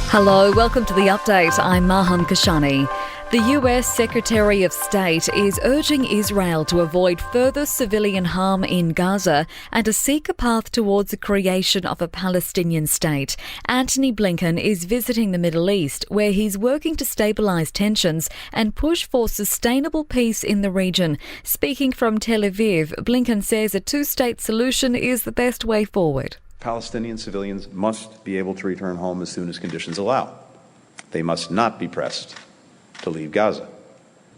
Hello, welcome to the update. I'm Maham Kashani. The US Secretary of State is urging Israel to avoid further civilian harm in Gaza and to seek a path towards the creation of a Palestinian state. Antony Blinken is visiting the Middle East, where he's working to stabilise tensions and push for sustainable peace in the region. Speaking from Tel Aviv, Blinken says a two-state solution is the best way forward. Palestinian civilians must be able to return home as soon as conditions allow. They must not be pressed to leave Gaza.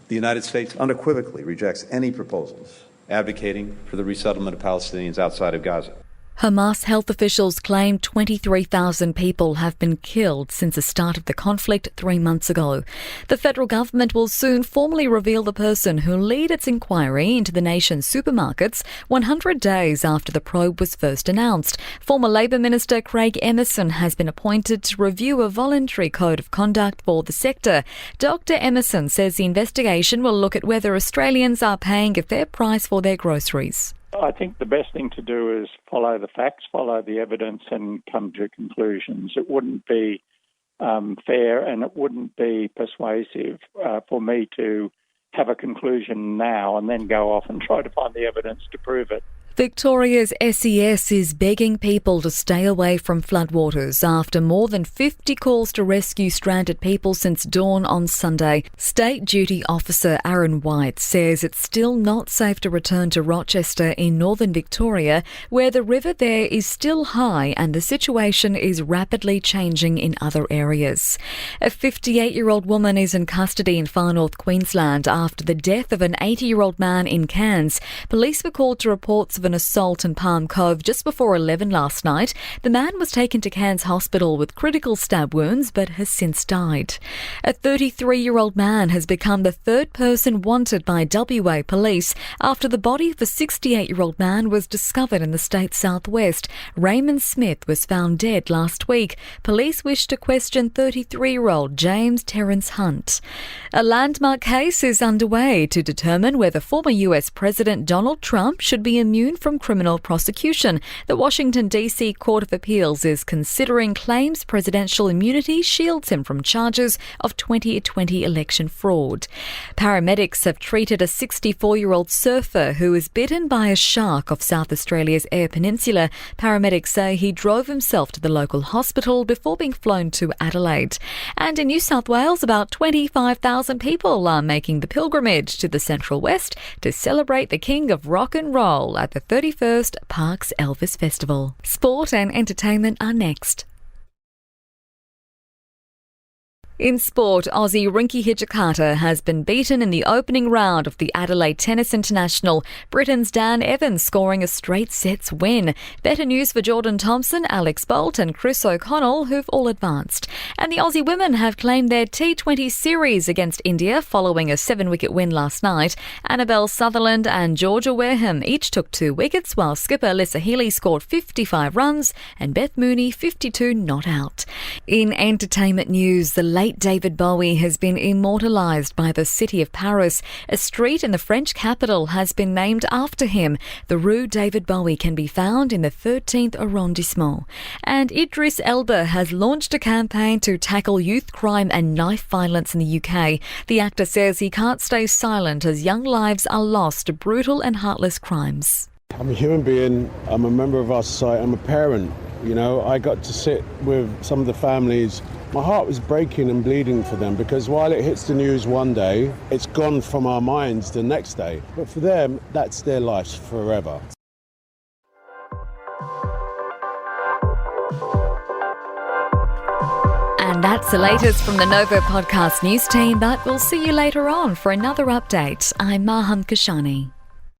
The United States unequivocally rejects any proposals advocating for the resettlement of Palestinians outside of Gaza. Hamas health officials claim 23,000 people have been killed since the start of the conflict 3 months ago. The federal government will soon formally reveal the person who'll lead its inquiry into the nation's supermarkets 100 days after the probe was first announced. Former Labor Minister Craig Emerson has been appointed to review a voluntary code of conduct for the sector. Dr. Emerson says the investigation will look at whether Australians are paying a fair price for their groceries. I think the best thing to do is follow the facts, follow the evidence and come to conclusions. It wouldn't be fair and it wouldn't be persuasive for me to have a conclusion now and then go off and try to find the evidence to prove it. Victoria's SES is begging people to stay away from floodwaters after more than 50 calls to rescue stranded people since dawn on Sunday. State Duty Officer Aaron White says it's still not safe to return to Rochester in northern Victoria, where the river there is still high and the situation is rapidly changing in other areas. A 58-year-old woman is in custody in far north Queensland after the death of an 80-year-old man in Cairns. Police were called to reports of an assault in Palm Cove just before 11 last night. The man was taken to Cairns Hospital with critical stab wounds but has since died. A 33-year-old man has become the third person wanted by WA police after the body of a 68-year-old man was discovered in the state's southwest. Raymond Smith was found dead last week. Police wish to question 33-year-old James Terrence Hunt. A landmark case is underway to determine whether former US President Donald Trump should be immune from criminal prosecution. The Washington, D.C. Court of Appeals is considering claims presidential immunity shields him from charges of 2020 election fraud. Paramedics have treated a 64-year-old surfer who was bitten by a shark off South Australia's Eyre Peninsula. Paramedics say he drove himself to the local hospital before being flown to Adelaide. And in New South Wales, about 25,000 people are making the pilgrimage to the Central West to celebrate the King of Rock and Roll at the 31st Parks Elvis Festival. Sport and entertainment are next. In sport, Aussie Rinky Hijikata has been beaten in the opening round of the Adelaide Tennis International. Britain's Dan Evans scoring a straight sets win. Better news for Jordan Thompson, Alex Bolt and Chris O'Connell, who've all advanced. And the Aussie women have claimed their T20 series against India following a 7-wicket win last night. Annabelle Sutherland and Georgia Wareham each took 2 wickets, while skipper Lissa Healy scored 55 runs and Beth Mooney 52 not out. In entertainment news, the late David Bowie has been immortalised by the city of Paris. A street in the French capital has been named after him. The Rue David Bowie can be found in the 13th arrondissement. And Idris Elba has launched a campaign to tackle youth crime and knife violence in the UK. The actor says he can't stay silent as young lives are lost to brutal and heartless crimes. I'm a human being, I'm a member of our society, I'm a parent. You know, I got to sit with some of the families. My heart was breaking and bleeding for them because while it hits the news one day, it's gone from our minds the next day. But for them, that's their lives forever. And that's the latest from the Nova Podcast News team, but we'll see you later on for another update. I'm Maham Kashani.